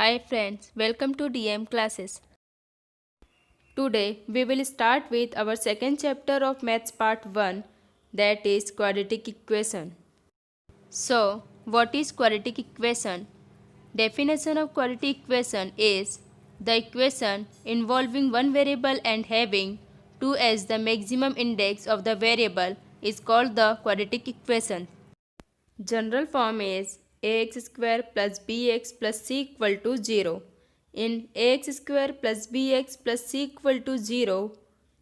Hi friends, welcome to DM classes. Today we will start with our second chapter of Maths Part 1, that is quadratic equation. So, what is quadratic equation? Definition of quadratic equation is the equation involving one variable and having 2 as the maximum index of the variable is called the quadratic equation. General form is ax square plus bx plus c equal to 0. In ax square plus bx plus c equal to 0,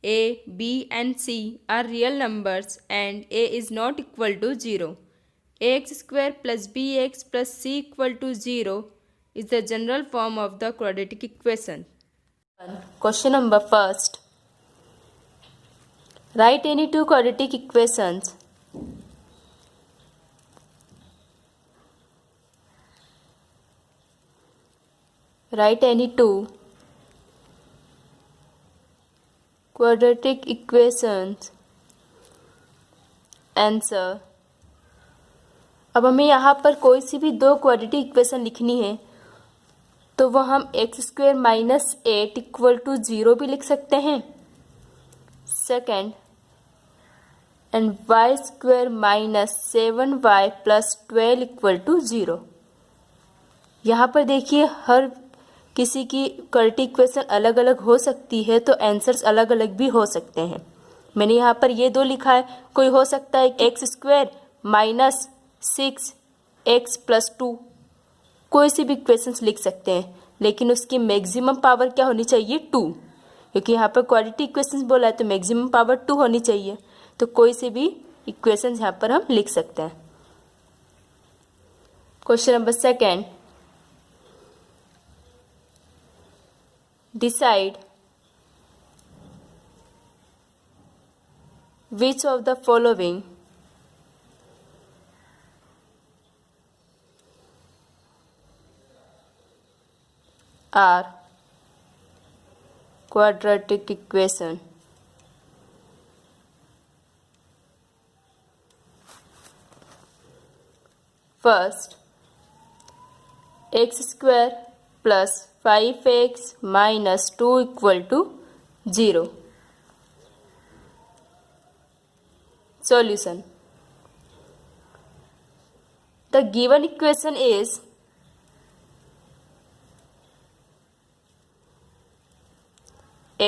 a, b and c are real numbers and a is not equal to 0. Ax square plus bx plus c equal to 0 is the general form of the quadratic equation. Question number first. Write any two quadratic equations. Write any two quadratic equations. Answer. अब हमें यहाँ पर कोई सी भी दो quadratic equation लिखनी है तो वो हम x square minus 8 equal to 0 भी लिख सकते हैं. Second, and y square minus 7y plus 12 equal to 0. यहाँ पर देखिए हर किसी की क्वाड्रेटिक इक्वेशन अलग अलग हो सकती है तो आंसर्स अलग अलग भी हो सकते हैं. मैंने यहाँ पर ये दो लिखा है, कोई हो सकता है x square minus 6x plus 2. कोई सी भी इक्वेशंस लिख सकते हैं लेकिन उसकी मैक्सिमम पावर क्या होनी चाहिए 2, क्योंकि यहाँ पर क्वाड्रेटिक इक्वेशंस बोला है तो मैक्सिमम पावर 2 होनी चाहिए. तो कोई सी भी इक्वेशंस यहाँ पर हम लिख सकते हैं. Question number second. Decide which of the following are quadratic equation. First, x square plus 5x minus 2 equal to 0. Solution. The given equation is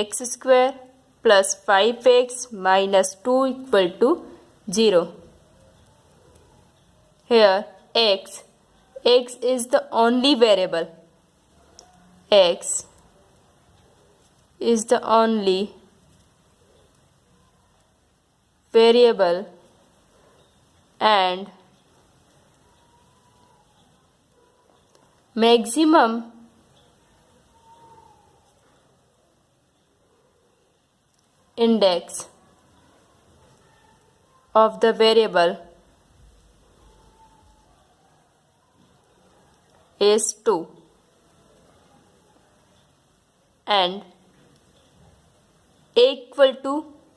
x square plus 5x minus 2 equal to 0. Here x is the only variable. X is the only variable and maximum index of the variable is 2 and a equal to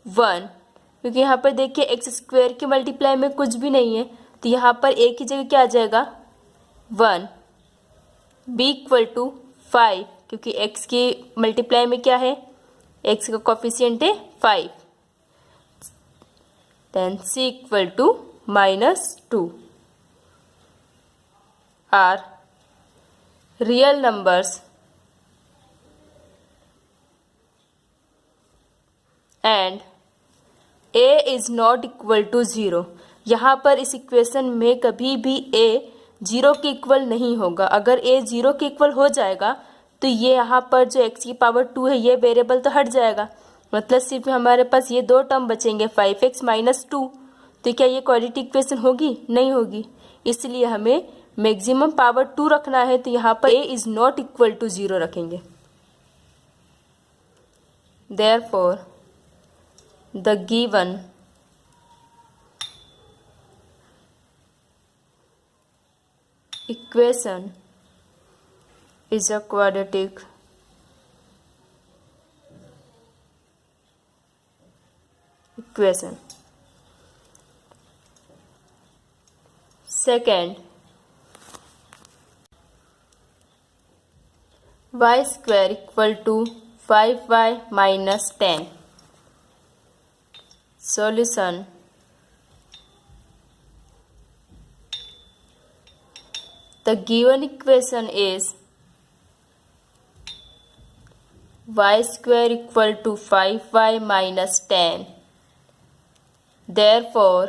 1, क्योंकि यहाँ पर देखिए x square के multiply में कुछ भी नहीं है तो यहाँ पर ए की जगह क्या आ जाएगा 1. बी इक्वल टू 5, क्योंकि एक्स की मल्टीप्लाई में क्या है, एक्स का कोफिशिएंट है 5. Then c equal to -2 are real numbers and a is not equal to 0. यहाँ पर इस इक्वेशन में कभी भी a 0 के इक्वल नहीं होगा. अगर a 0 के इक्वल हो जाएगा तो ये यहाँ पर जो x की पावर 2 है ये वेरिएबल तो हट जाएगा. मतलब सिर्फ हमारे पास ये दो टर्म बचेंगे 5x माइनस 2. तो क्या ये क्वाड्रेटिक इक्वेशन होगी? नहीं होगी. इसलिए हमें मैक्सिमम पावर 2 रखना है तो यहाँ पर a is not equal to 0 रखेंगे. Therefore the given equation is a quadratic equation. Second, y square equal to 5y minus 10. Solution. The given equation is y square equal to 5y minus 10. Therefore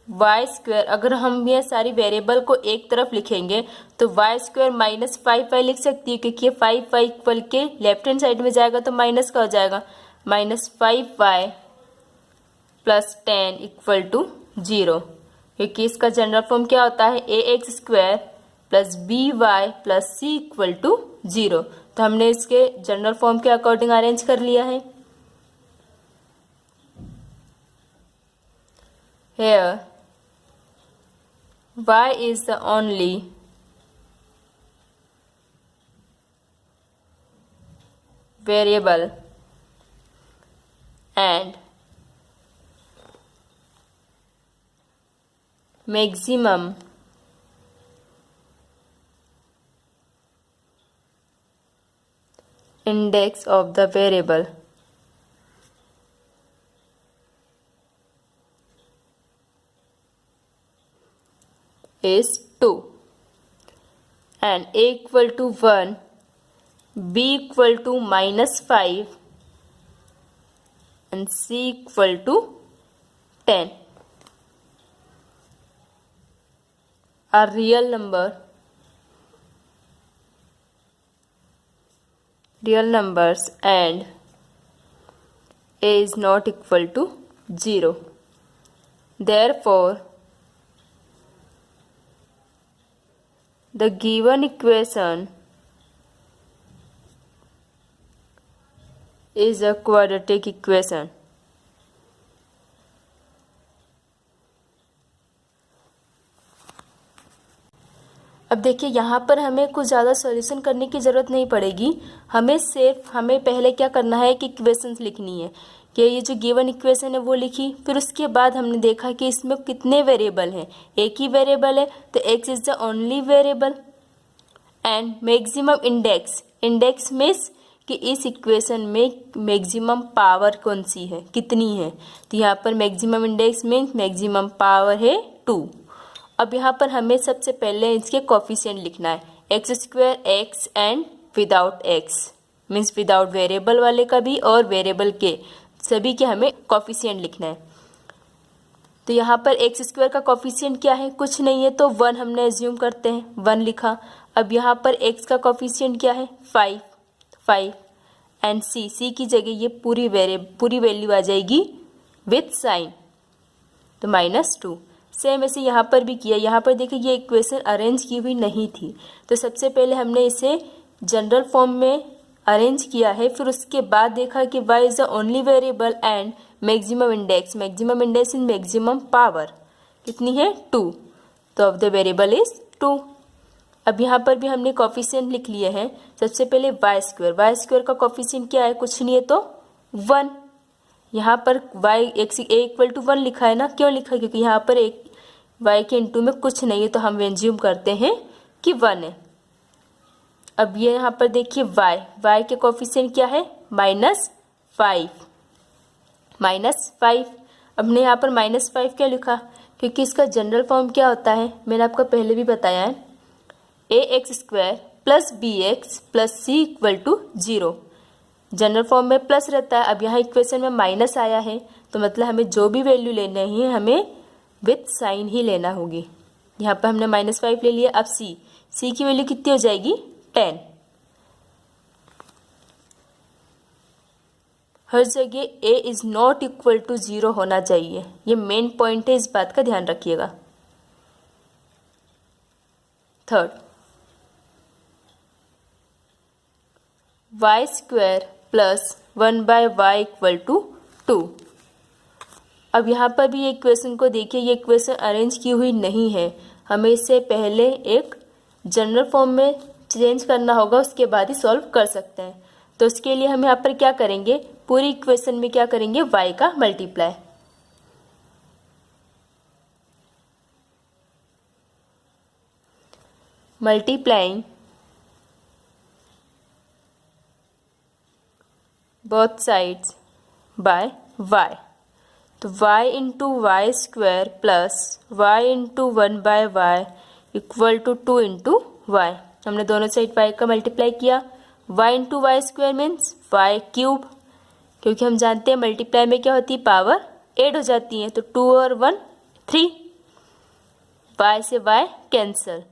y square, अगर हम ये सारी variable को एक तरफ लिखेंगे तो y स्क्वायर माइनस 5y लिख सकती है, क्योंकि ये 5y इक्वल के लेफ्ट हैंड साइड में जाएगा तो माइनस का हो जाएगा, minus 5y plus 10 equal to 0, क्योंकि इसका जनरल फॉर्म क्या होता है, A X square plus B Y plus C equal to 0। तो हमने इसके जनरल फॉर्म के अकॉर्डिंग अरेंज कर लिया है। Here y is the only variable and maximum index of the variable is 2 and a equal to 1, b equal to minus 5 and c equal to 10 are real numbers and a is not equal to 0. Therefore the given equation is a quadratic equation. अब देखिए यहाँ पर हमें कुछ ज़्यादा solution करने की ज़रूरत नहीं पड़ेगी, हमें पहले क्या करना है कि इक्वेशंस लिखनी है, कि ये जो गिवन इक्वेशन है वो लिखी, फिर उसके बाद हमने देखा कि इसमें कितने वेरिएबल हैं, एक ही वेरिएबल है तो x is the only variable and maximum index means कि इस इक्वेशन में मैक्सिमम पावर कौन सी है, कितनी है, तो यहाँ पर maximum index means maximum power है 2। अब यहाँ पर हमें सबसे पहले इसके कोफिशिएंट लिखना है, x square x and without x means without variable वाले का भी और वेरिएबल के सभी के हमें कोफिशिएंट लिखना है। तो यहाँ पर एक्स स्क्वायर का कोफिशिएंट क्या है, कुछ नहीं है तो 1 हमने एज्यूम करते हैं, 1 लिखा। अब यहाँ पर एक्स का कोफिशिएंट क्या है 5 एंड सी की जगह ये पूरी वैल्यू आ जाएगी विथ साइन तो -2। सेम ऐसे यहाँ पर भी किया, यहाँ पर देखिए ये इक्वेशन अरेंज की हुई नहीं थी, तो सबसे पहले हमने इसे जनरल फॉर्म में अरेंज किया है, फिर उसके बाद देखा कि y is the only variable and maximum index in maximum power कितनी है 2, तो ऑफ द वेरिएबल इज 2। अब यहाँ पर भी हमने कोफिशिएंट लिख लिए हैं। सबसे पहले y स्क्वायर का कोफिशिएंट क्या है, कुछ नहीं है तो 1। यहाँ पर x इक्वल टू 1 लिखा है ना, क्यों लिखा है, क्योंकि यहाँ पर एक y के इंटू में कुछ नहीं है तो हम एज्यूम करते हैं कि 1 है। अब ये यहाँ पर देखिए y के कोफिशिएंट क्या है -5। अब हमने यहाँ पर -5 क्या लिखा, क्योंकि इसका जनरल फॉर्म क्या होता है, मैंने आपको पहले भी बताया है, ax² plus bx plus c equal to 0। General form में प्लस रहता है, अब यहाँ इक्वेशन में माइनस आया है तो मतलब हमें जो भी वैल्यू लेना है हमें विथ साइन ही लेना होगी। यहाँ पर हमने -5 ले लिया। अब c की वैल्यू कितनी हो जाएगी 10। हर जगह a is not equal to 0 होना चाहिए, ये मेन पॉइंट है, इस बात का ध्यान रखिएगा। Third, y square plus 1/y equal to 2। अब यहाँ पर भी ये इक्वेशन को देखिए, ये इक्वेशन अरेंज की हुई नहीं है, हमें इससे पहले एक जनरल फॉर्म में चेंज करना होगा, उसके बाद ही सॉल्व कर सकते हैं। तो उसके लिए हम यहाँ पर क्या करेंगे, पूरी इक्वेशन में क्या करेंगे y का मल्टीप्लाई। मल्टीप्लाइंग both sides by y. तो y into y square plus y into 1/y equal to 2 into y. हमने दोनों साइड y का मल्टीप्लाई किया. y into y square means y cube, क्योंकि हम जानते हैं मल्टीप्लाई में क्या होती है, पावर ऐड हो जाती है. तो 2 और 1 3. y से y कैंसल,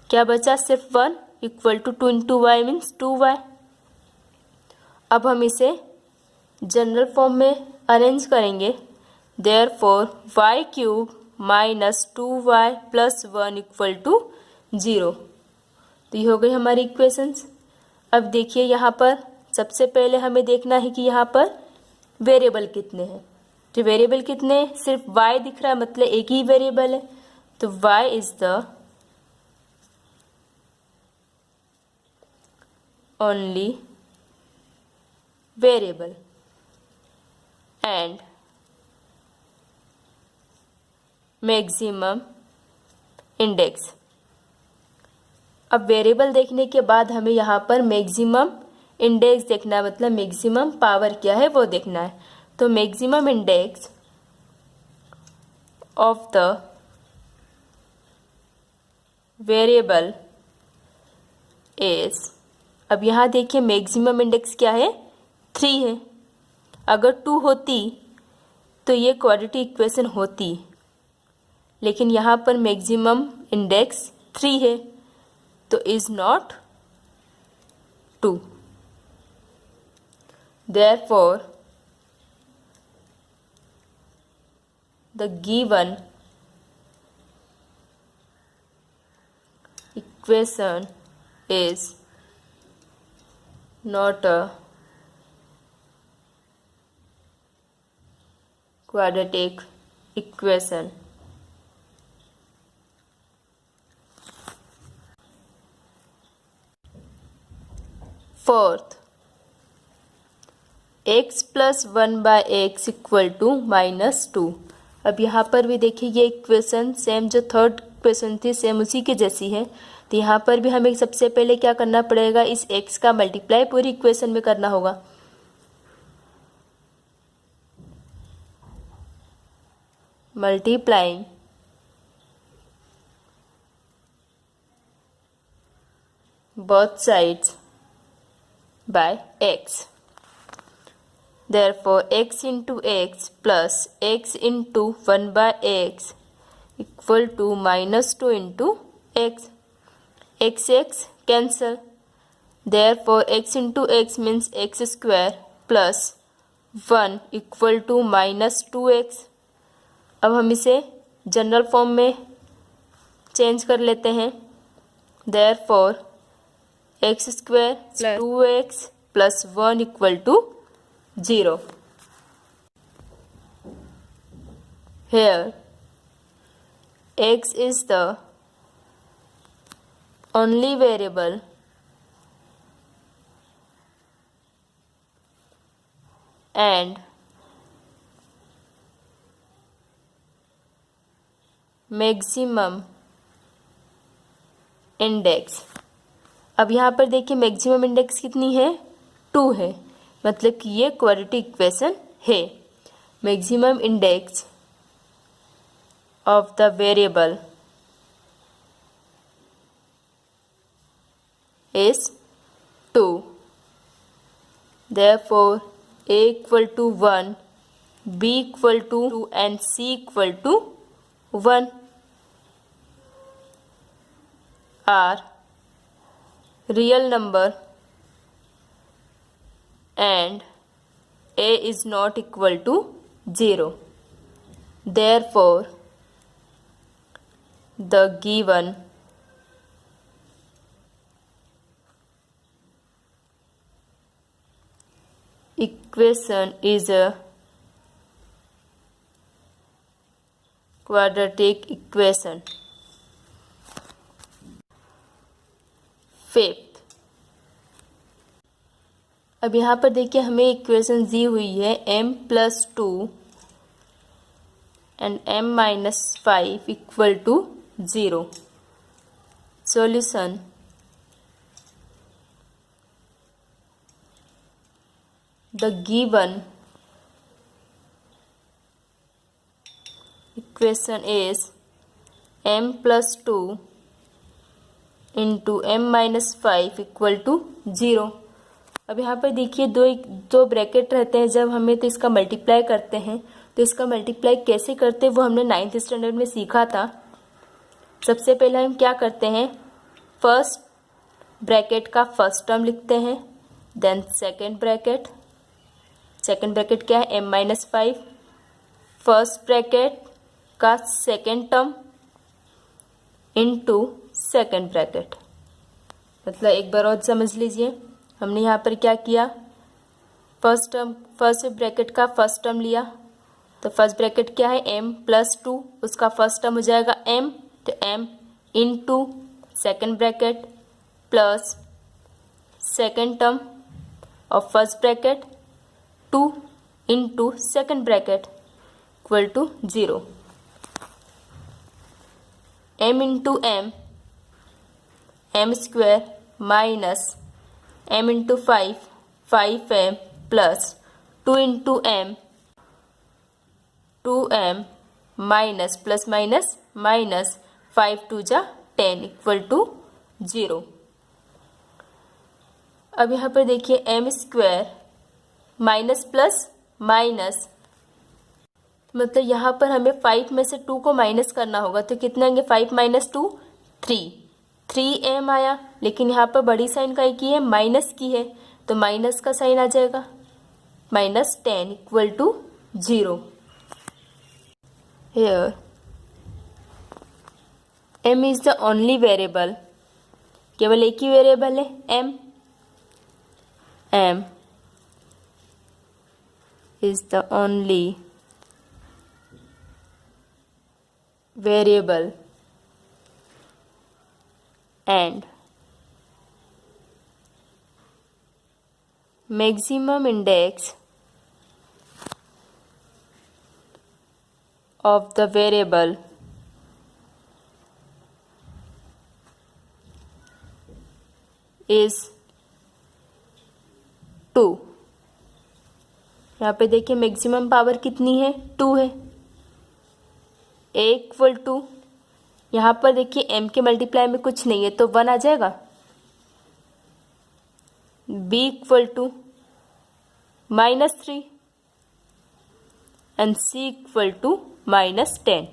क्या बचा, सिर्फ 1 equal to 2 into y means 2y. अब हम इसे जनरल फॉर्म में अरेंज करेंगे. Therefore y cube minus 2y plus 1 equal to 0. तो ये हो गई हमारी इक्वेशंस. अब देखिए यहाँ पर सबसे पहले हमें देखना है कि यहाँ पर वेरिएबल कितने हैं. तो वेरिएबल कितने हैं, सिर्फ y दिख रहा है, मतलब एक ही वेरिएबल है. तो y is the only variable and maximum index. अब वेरिएबल देखने के बाद हमें यहाँ पर मैक्सिमम इंडेक्स देखना है, मतलब मैक्सिमम पावर क्या है वो देखना है. तो maximum index of the variable is, अब यहाँ देखिए मैक्सिमम इंडेक्स क्या है, 3 है. अगर 2 होती तो ये क्वाड्रेटिक इक्वेशन होती, लेकिन यहाँ पर मैक्सिमम इंडेक्स 3 है, तो is not 2. Therefore, the given equation is not a quadratic equation. Fourth, x plus 1/x equal to -2. अब यहाँ पर भी देखिए ये इक्वेशन सेम जो थर्ड इक्वेशन थी सेम उसी की जैसी है. तो यहाँ पर भी हमें सबसे पहले क्या करना पड़ेगा, इस x का मल्टीप्लाई पूरी इक्वेशन में करना होगा. Multiplying both sides by x. Therefore, x into x plus x into 1/x equal to -2 into x. x cancel. Therefore, x into x means x square plus 1 equal to -2x. अब हम इसे general form में change कर लेते हैं. Therefore, x square plus 2x plus 1 equal to 0. Here x is the only variable and maximum index. अब यहाँ पर देखिए मैक्सिमम इंडेक्स कितनी है, 2 है, मतलब कि ये क्वाड्रेटिक इक्वेशन है. Maximum index of the variable is 2. Therefore, a equal to 1, b equal to 2 and c equal to 1 are real number and a is not equal to 0. Therefore, the given equation is a quadratic equation. Fifth, अब यहाँ पर देखिए हमें equation दी हुई है m+2 and m-5 equal to 0. Solution, the given equation is m plus 2 into m minus 5 equal to 0। अब यहाँ पर देखिए दो ब्रैकेट रहते हैं जब हमें, तो इसका मल्टीप्लाई करते हैं। तो इसका मल्टीप्लाई कैसे करते हैं वो हमने 9th स्टैंडर्ड में सीखा था। सबसे पहले हम क्या करते हैं, फर्स्ट ब्रैकेट का फर्स्ट टर्म लिखते हैं, देन सेकेंड ब्रैकेट क्या है m माइनस 5, फर्स्ट ब्रैकेट का second term into second bracket. मतलब एक बार और समझ लीजिए, हमने यहाँ पर क्या किया, फर्स्ट ब्रैकेट का फर्स्ट टर्म लिया। तो फर्स्ट ब्रैकेट क्या है m प्लस 2, उसका फर्स्ट टर्म हो जाएगा m, तो m into second bracket plus second term of first bracket 2 into second bracket equal to 0। m into m square minus m into 5m plus 2 into m 2m minus plus minus 5 2 जा 10 equal to 0। अब यहाँ पर देखिए m square minus plus minus, मतलब यहाँ पर हमें 5 में से 2 को माइनस करना होगा। तो कितने आएंगे, 5 माइनस 2 3m आया, लेकिन यहाँ पर बड़ी साइन का की है, माइनस की है, तो माइनस का साइन आ जाएगा, minus 10 equal to 0। Here m is the only variable, केवल एक ही वेरिएबल है m is the only variable and maximum index of the variable is 2। यहाँ पे देखिए मैक्सिमम पावर कितनी है, 2 है। a इक्वल टू, यहाँ पर देखिए m के मल्टीप्लाई में कुछ नहीं है तो 1 आ जाएगा। b equal to -3 and c equal to -10।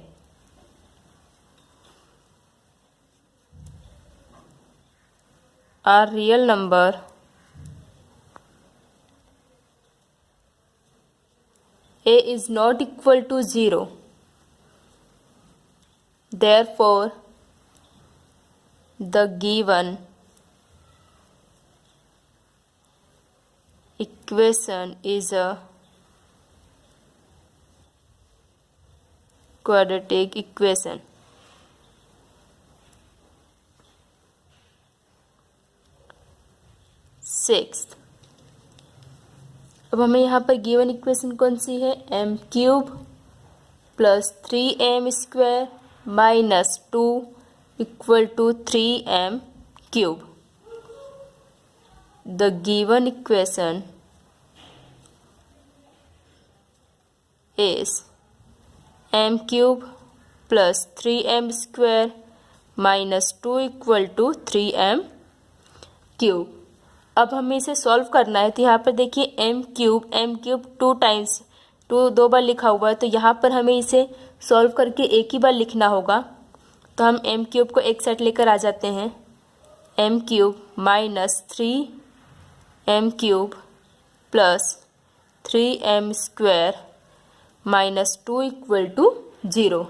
Are real number a is not equal to 0, therefore the given equation is a quadratic equation। Sixth, अब हमें यहाँ पर गिवन इक्वेशन कौन सी है, m cube plus 3m square minus 2 equal to 3m cube. The given equation is m cube plus 3m square minus 2 equal to 3m cube. अब हमें इसे सॉल्व करना है, तो यहाँ पर देखिए m क्यूब 2 टाइम्स 2 बार लिखा हुआ है, तो यहाँ पर हमें इसे सॉल्व करके एक ही बार लिखना होगा। तो हम m क्यूब को एक साइड लेकर आ जाते हैं, m cube minus 3m cube plus 3m square minus 2 equal to 0।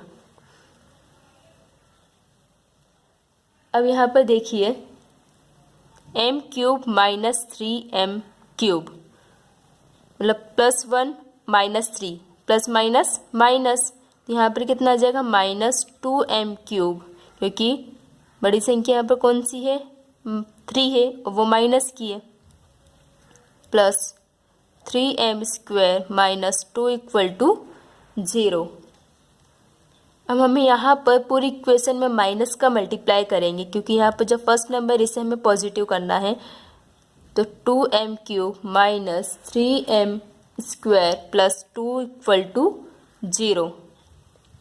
अब यहाँ पर देखिए m cube minus 3m cube, मतलब +1 -3 प्लस माइनस माइनस, यहाँ पर कितना आ जाएगा -2m क्यूब, क्योंकि बड़ी संख्या यहाँ पर कौन सी है 3 है और वो माइनस की है, plus 3m square minus 2 equal to 0। अब हमें यहाँ पर पूरी इक्वेशन में माइनस का मल्टीप्लाई करेंगे, क्योंकि यहाँ पर जो फर्स्ट नंबर इसे हमें पॉजिटिव करना है। तो 2m³ minus 3m² plus 2 equal to 0.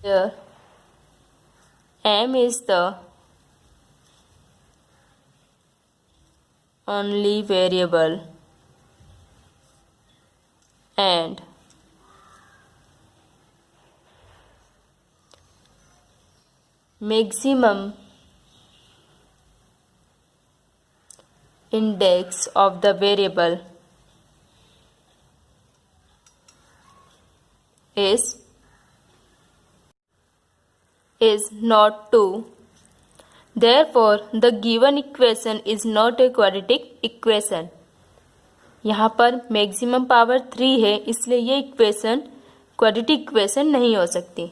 Here m is the only variable and maximum index of the variable is not 2. Therefore, the given equation is not a quadratic equation. यहाँ पर maximum power 3 है, इसलिए ये equation quadratic equation नहीं हो सकती.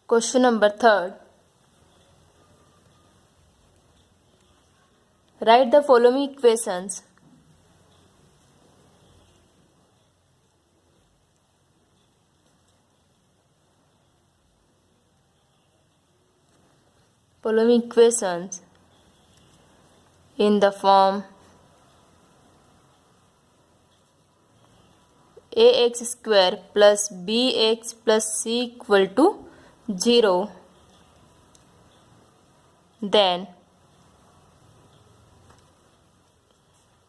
Question number 3. Write the following equations. Following equations in the form ax square plus bx plus c equal to 0. Then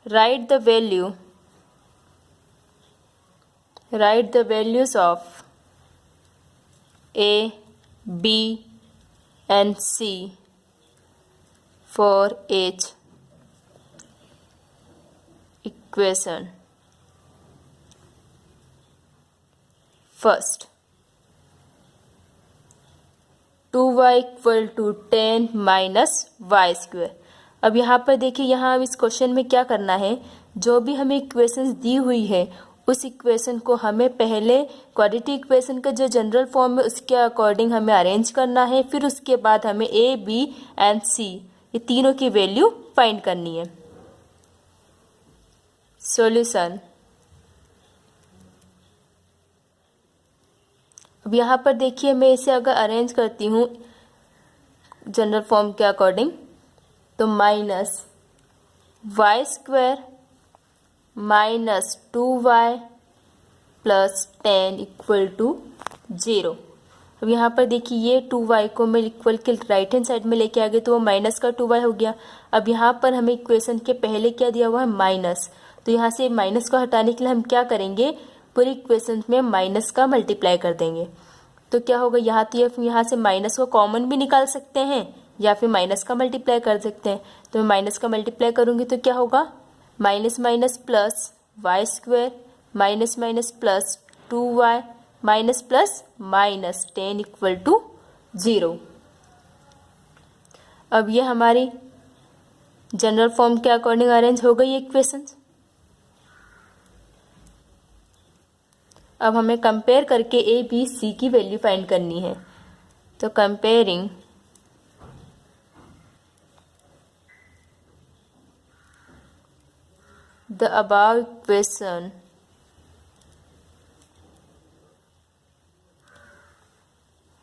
write the values of a, b and c for each equation. First, 2y equal to 10 minus y square. अब यहाँ पर देखिए, यहाँ अब इस question में क्या करना है, जो भी हमें इक्वेशंस दी हुई है उस इक्वेशन को हमें पहले क्वाड्रेटिक इक्वेशन का जो जनरल फॉर्म है उसके अकॉर्डिंग हमें अरेंज करना है. फिर उसके बाद हमें ए, बी एंड सी ये तीनों की वैल्यू फाइंड करनी है. सॉल्यूशन. अब यहाँ पर देखिए, मैं इसे अगर अरेंज करती हूँ जनरल फॉर्म के अकॉर्डिंग, तो minus y square minus 2y plus 10 equal to 0. अब यहाँ पर देखिए, ये 2y को मैं इक्वल के राइट हैंड साइड में लेके आ गए तो वो माइनस का 2y हो गया. अब यहाँ पर हमें इक्वेशन के पहले क्या दिया हुआ है, माइनस. तो यहाँ से माइनस को हटाने के लिए हम क्या करेंगे, पूरी इक्वेशन में माइनस का मल्टीप्लाई कर देंगे. तो क्या होगा, यहाँ से माइनस को कॉमन भी निकाल सकते हैं या फिर माइनस का मल्टीप्लाई कर सकते हैं. तो मैं माइनस का मल्टीप्लाई करूँगी तो क्या होगा, minus minus plus y square minus minus plus 2y minus plus minus 10 equal to 0. अब ये हमारी जनरल फॉर्म के अकॉर्डिंग अरेंज हो गई इक्वेशंस. अब हमें कंपेयर करके ए, बी, सी की वैल्यू फाइंड करनी है. तो comparing the above equation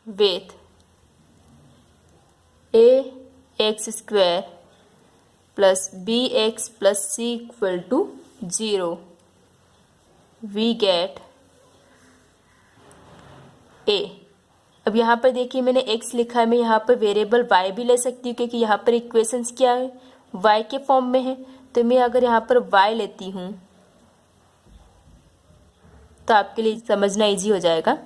with ax square plus bx plus c equal to 0, we get a. अब यहाँ पर देखिए, मैंने x लिखा है, मैं यहाँ पर वेरिएबल y भी ले सकती हूँ क्योंकि यहाँ पर इक्वेशंस क्या है, y के फॉर्म में है. तो मैं अगर यहाँ पर y लेती हूँ तो आपके लिए समझना इजी हो जाएगा.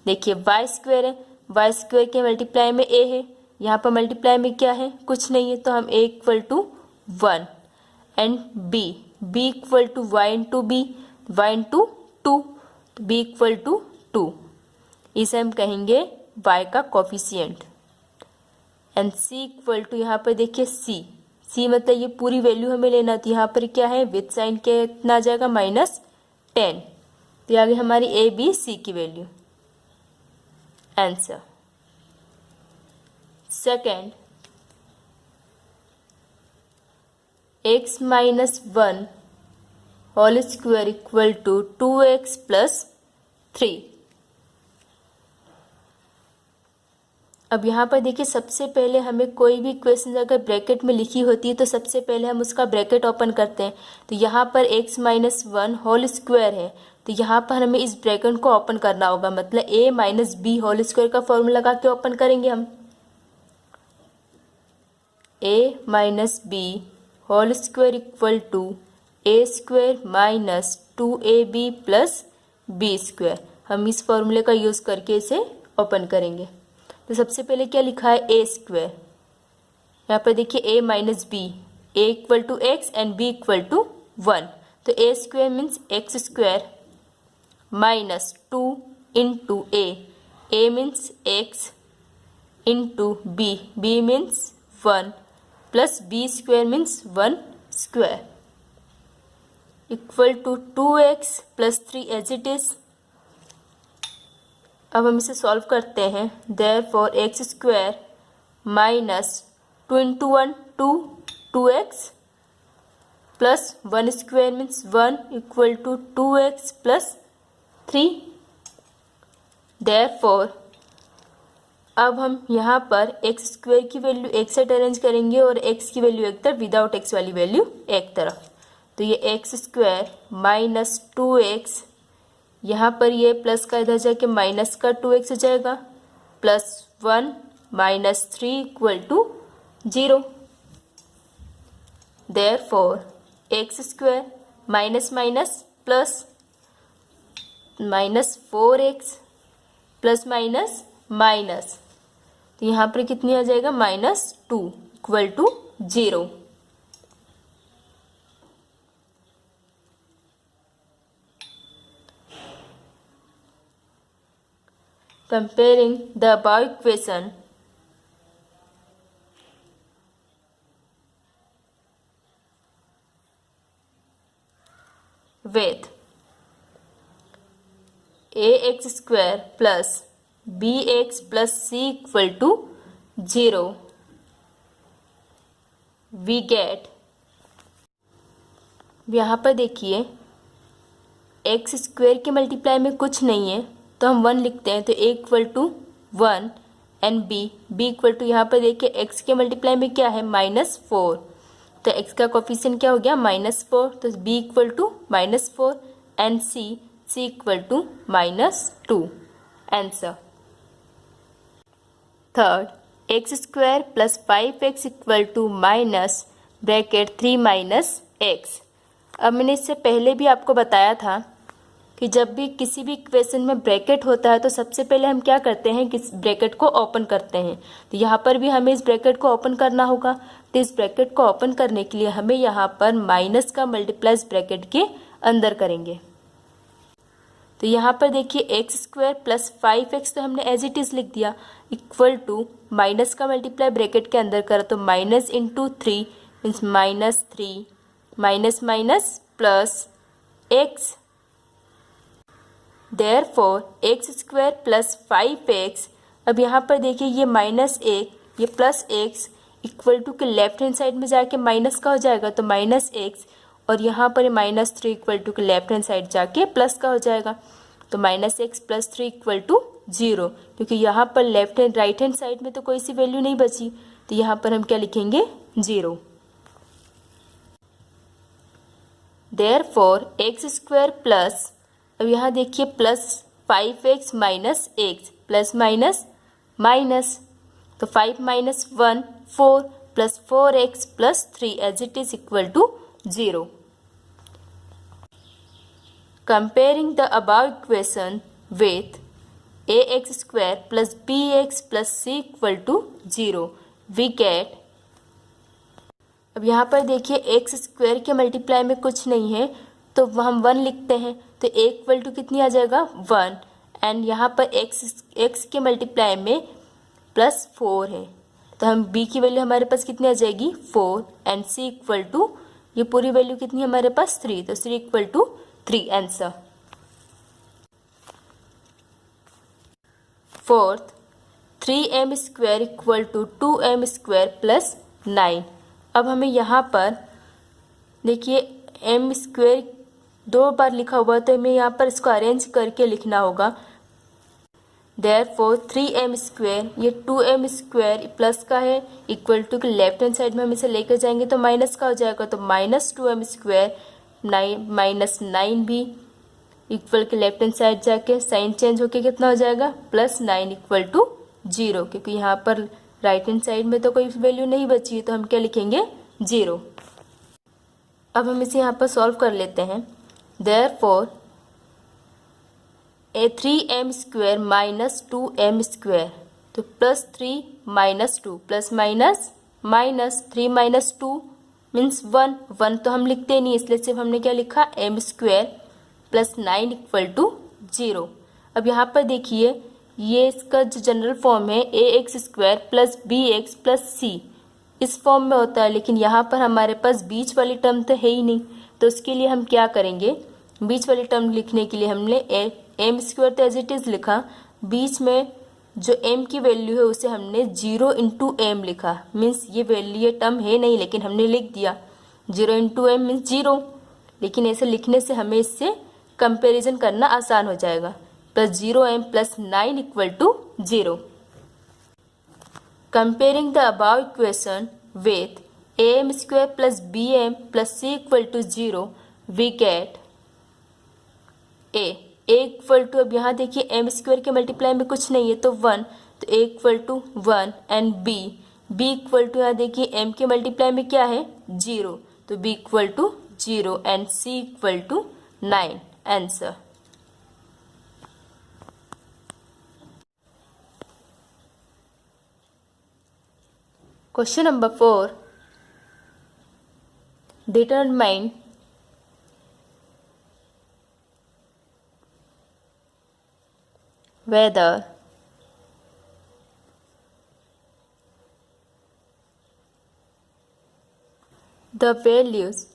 देखिए, y स्क्वायर है, y स्क्वायर के मल्टीप्लाई में a है, यहाँ पर मल्टीप्लाई में क्या है, कुछ नहीं है. तो हम a equal to 1 and b equal to y into b, y into 2, b equal to 2. इसे हम कहेंगे y का coefficient. And c equal to, यहाँ पर देखिए c मतलब ये पूरी वैल्यू हमें लेना थी. यहाँ पर क्या है, विथ साइन के कितना आ जाएगा, -10. तो आगे हमारी ए, बी, सी की value. Answer. Second, x minus 1 whole square equal to 2x plus 3. अब यहाँ पर देखिए सबसे पहले हमें कोई भी इक्वेशन अगर ब्रैकेट में लिखी होती है तो सबसे पहले हम उसका ब्रैकेट ओपन करते हैं। तो यहाँ पर x minus one whole square है, तो यहाँ पर हमें इस ब्रैकेट को ओपन करना होगा, मतलब a minus b whole square का फॉर्मूला लगा के ओपन करेंगे हम। a minus b whole square equal to a square minus 2ab plus B square. हम इस फॉर्मूले का यूज़ करके इसे ओपन करेंगे। तो सबसे पहले क्या लिखा है, ए स्क्वायर। यहाँ पर देखिए a minus B, A equal to X and b equal to 1। तो A square means X square minus 2 into A means X into B means 1 plus B square means 1 square equal to 2x plus 3 as it is. अब हम इसे solve करते हैं। Therefore x square minus 2 into 1 2x plus 1 square means 1 equal to 2x plus 3। Therefore अब हम यहाँ पर x square की वैल्यू एक साइड अरेंज करेंगे और एक्स की वैल्यू एक तरफ, विदाउट एक्स वाली वैल्यू एक तरफ। तो ये एक्स स्क्वायर माइनस 2x, यहाँ पर ये प्लस का इधर जाके माइनस का 2x हो जाएगा, plus 1 minus 3 equal to 0। Therefore x square minus minus plus minus 4x plus minus minus, तो यहाँ पर कितनी आ जाएगा, minus 2 equal to 0। Comparing the above equation with ax square plus bx plus c equal to 0, we get, यहाँ पर देखिए x square के मल्टीप्लाई में कुछ नहीं है तो हम 1 लिखते हैं, तो a equal to 1 and b equal to, यहाँ पर देखिए x के मल्टीप्लाई में क्या है, -4, तो x का कोफिशिएंट क्या हो गया, -4, तो b equal to -4 and c equal to -2। Answer. Third, x square plus 5x equal to minus bracket 3 minus x. अब मैंने इससे पहले भी आपको बताया था कि जब भी किसी भी इक्वेशन में ब्रैकेट होता है तो सबसे पहले हम क्या करते हैं कि इस ब्रैकेट को ओपन करते हैं। तो यहाँ पर भी हमें इस ब्रैकेट को ओपन करना होगा। तो इस ब्रैकेट को ओपन करने के लिए हमें यहाँ पर माइनस का मल्टीप्लाई इस ब्रैकेट के अंदर करेंगे। तो यहाँ पर देखिए एक्स स्क्वायर प्लस 5x तो हमने एज इट इज़ लिख दिया, इक्वल टू माइनस का मल्टीप्लाई ब्रैकेट के अंदर करा तो minus into 3 means -3 minus minus plus x। Therefore x square plus 5x, अब यहाँ पर देखिए ये -1 ये प्लस x इक्वल टू के लेफ्ट हैंड साइड में जाके माइनस का हो जाएगा, तो -x, और यहाँ पर -3 इक्वल टू के लेफ्ट हैंड साइड जाके प्लस का हो जाएगा, तो -x प्लस 3 इक्वल टू 0, क्योंकि यहाँ पर left hand right hand side में तो कोई सी वैल्यू नहीं बची, तो यहाँ पर हम क्या लिखेंगे, 0। देयरफॉर एक्स स्क्वायर प्लस, अब यहाँ देखिए plus 5x minus x plus minus minus, तो 5 minus 1 4 plus 4x plus 3 as it is equal to 0। Comparing the above equation with ax square plus bx plus c equal to 0, we get, अब यहाँ पर देखिए x square के multiply में कुछ नहीं है तो हम 1 लिखते हैं, तो a इक्वल टू कितनी आ जाएगा, 1, एंड यहाँ पर x के मल्टीप्लाई में +4 है, तो हम b की वैल्यू हमारे पास कितनी आ जाएगी, 4, एंड c इक्वल टू, ये पूरी वैल्यू कितनी हमारे पास, 3, तो 3 equal to 3। Answer. Fourth, 3m square equal to 2m square plus 9। अब हमें यहाँ पर देखिए m स्क्वायर 2 बार लिखा हुआ है, तो हमें यहाँ पर इसको अरेंज करके लिखना होगा। देयरफॉर 3m स्क्वायर, ये 2m स्क्वायर प्लस का है equal to, left hand side में हम इसे लेकर जाएंगे तो माइनस का हो जाएगा, तो -2m स्क्वायर -9 भी इक्वल के लेफ्ट हैंड साइड जाके साइन चेंज होके कितना हो जाएगा +9 इक्वल टू 0, क्योंकि यहाँ पर राइट हैंड साइड में तो कोई वैल्यू नहीं बची है तो हम क्या लिखेंगे 0। अब हम इसे यहाँ पर सॉल्व कर लेते हैं। Therefore 3m square -2m square, तो +3 -2 प्लस माइनस 3 -2 मीन्स 1 तो हम लिखते नहीं, इसलिए सिर्फ हमने क्या लिखा m स्क्वायर +9 इक्वल टू 0। अब यहाँ पर देखिए ये इसका जो जनरल फॉर्म है ax square plus bx plus c, इस फॉर्म में होता है, लेकिन यहाँ पर हमारे पास बीच वाली टर्म तो है ही नहीं, तो उसके लिए हम क्या करेंगे, बीच वाली टर्म लिखने के लिए हमने m स्क्वायर तो एज इट इज़ लिखा, बीच में जो m की वैल्यू है उसे हमने 0 इंटू एम लिखा, मीन्स ये वैल्यू ये टर्म है नहीं लेकिन हमने लिख दिया 0 इंटू एम मीन्स 0, लेकिन ऐसे लिखने से हमें इससे कंपैरिजन करना आसान हो जाएगा, +0m + 9 equal to 0। Comparing the above equation with am square plus bm plus c equal to 0, we get a equal to, अब यहाँ देखिए m स्क्वायर के मल्टीप्लाई में कुछ नहीं है तो 1, तो a equal to 1 and b equal to, यहाँ देखिए m के मल्टीप्लाई में क्या है 0, तो b equal to 0 and c equal to 9 आंसर। Question number 4. Determine whether the values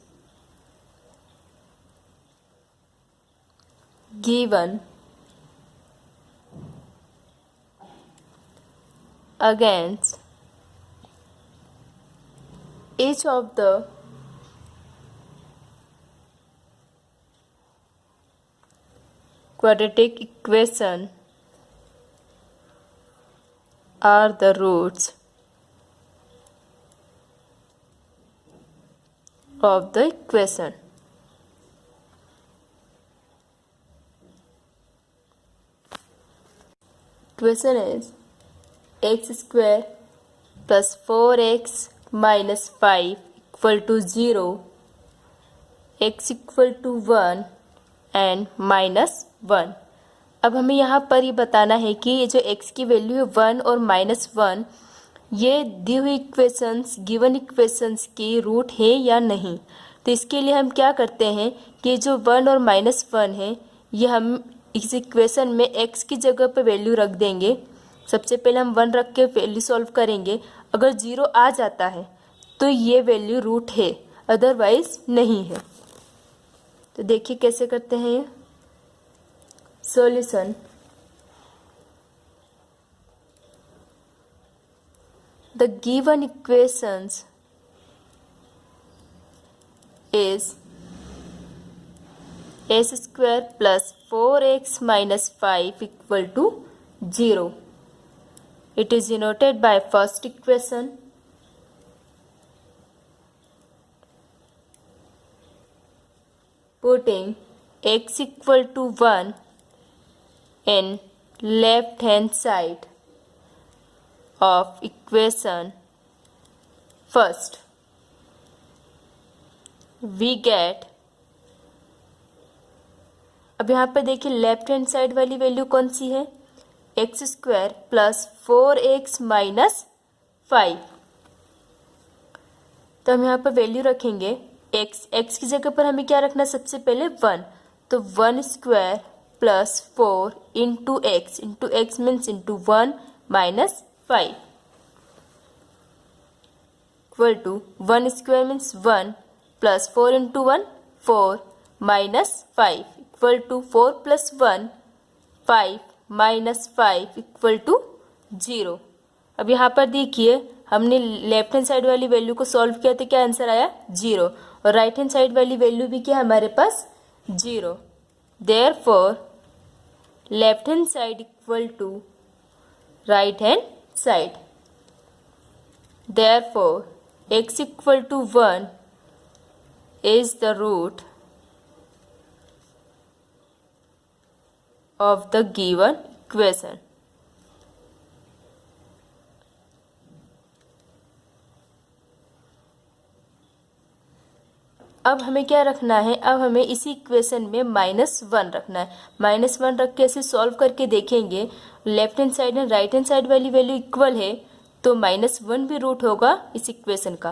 given against each of the quadratic equation are the roots of the equation. Equation is x square plus 4x minus 5 equal to 0, x equal to 1 and -1। अब हमें यहाँ पर ये बताना है कि ये जो x की वैल्यू है 1 और -1, ये दी हुई इक्वेशंस गिवन इक्वेशंस की रूट है या नहीं। तो इसके लिए हम क्या करते हैं कि जो 1 और -1 है ये हम इस इक्वेशन में x की जगह पर वैल्यू रख देंगे। सबसे पहले हम 1 रख के वैल्यू सॉल्व करेंगे, अगर 0 आ जाता है तो ये वैल्यू रूट है, अदरवाइज नहीं है। तो देखिए कैसे करते हैं ये solution. The given equations is s square plus 4x minus 5 equal to 0. It is denoted by first equation putting x equal to 1 in left hand side of equation first. We get, अब यहाँ पर देखिए left hand side वाली value कौन सी है, x square plus 4x minus 5। तो हम यहाँ पर वैल्यू रखेंगे x की जगह पर हमें क्या रखना, सबसे पहले 1, तो 1 square plus 4 into x means into 1 minus 5 equal to 1 square means 1 plus 4 into 1 4 minus 5 equal to 4 plus 1 5 minus 5 equal to 0। अब यहाँ पर देखिए हमने लेफ्ट हैंड साइड वाली वैल्यू को सॉल्व किया तो क्या आंसर आया 0, और राइट हैंड साइड वाली वैल्यू भी क्या हमारे पास 0। Therefore left hand side equal to right hand side. Therefore, x equal to 1 is the root of the given equation. अब हमें क्या रखना है, अब हमें इसी इक्वेशन में -1 रखना है। -1 रख के इसे सॉल्व करके देखेंगे, left hand side and right hand side वाली वैल्यू इक्वल है तो -1 भी रूट होगा इस इक्वेशन का।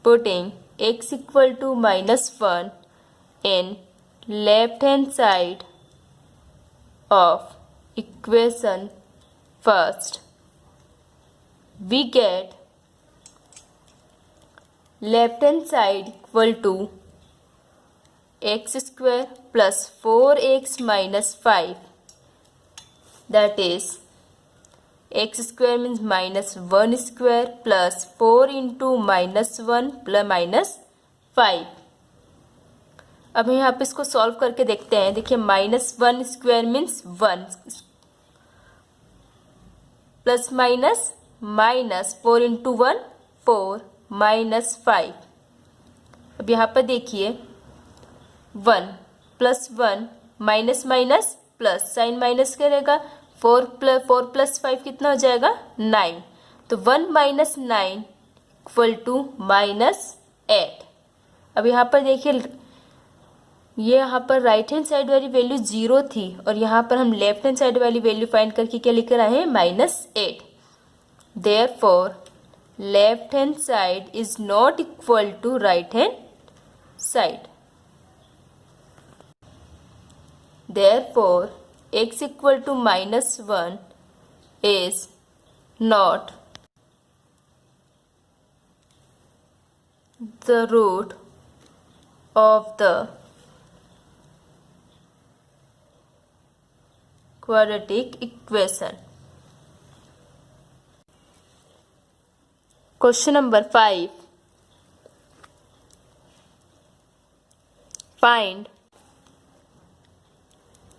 Putting x equal to -1 in left hand side of equation first, we get left hand side equal to x square plus 4x minus 5, that is x square means -1 square plus 4 into -1 plus -5। अब यहाँ पे इसको solve करके देखते हैं। देखिए -1 square means 1 plus minus 4 into 1 4 -5। अब यहाँ पर देखिए 1 plus 1 minus minus plus, sign minus करेगा, 4 प्लस 5 कितना हो जाएगा 9, तो 1 - 9 इक्वल टू -8। अब यहाँ पर देखिए ये यहाँ पर राइट हैंड साइड वाली वैल्यू 0 थी और यहाँ पर हम लेफ्ट हैंड साइड वाली वैल्यू फाइंड करके क्या लिख रहे हैं -8। Therefore left hand side is not equal to right hand side. Therefore x equal to -1 is not the root of the quadratic equation. Question number 5. Find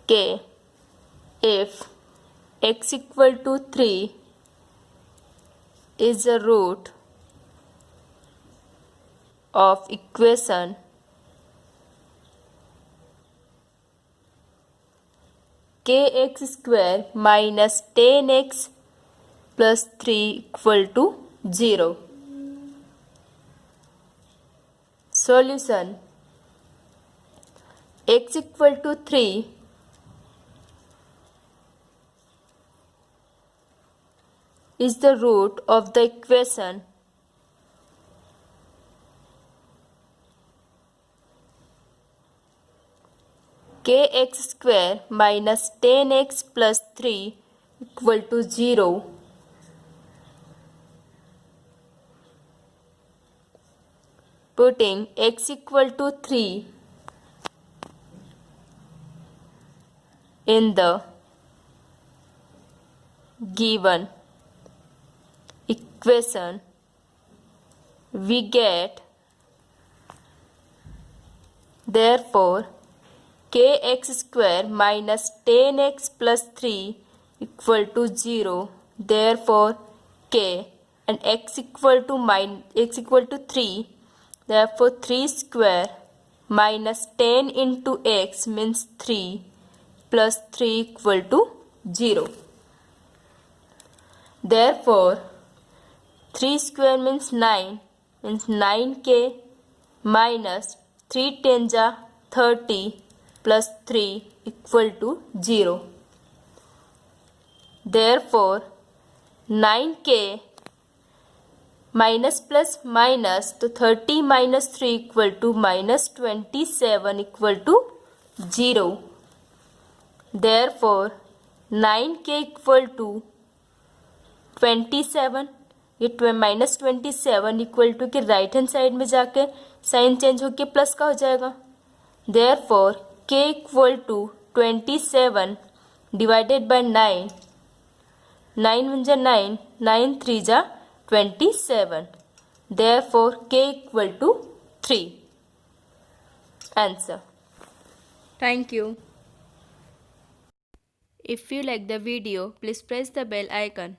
k if x equal to 3 is a root of equation kx square minus 10x plus 3 equal to 0. Solution: x equal to 3 is the root of the equation kx square minus 10x plus 3 equal to 0. Putting x equal to 3 in the given equation, we get, therefore kx square minus 10x plus 3 equal to 0. Therefore k and x equal to 3. Therefore 3 square minus 10 into x means 3 plus 3 equal to 0. Therefore 3 square means 9, means 9k minus 3 10 ja 30 plus 3 equal to 0. Therefore 9k minus plus minus, तो 30 minus 3 equal to minus 27 equal to 0. Therefore 9k equal to 27, ये minus 27 equal to के right hand side में जाके sign change होके plus का हो जाएगा। Therefore k equal to 27 divided by 9, 9 म्हणजे 9, 9 3 जा 27. Therefore k equal to 3. Answer. Thank you. If you like the video, please press the bell icon.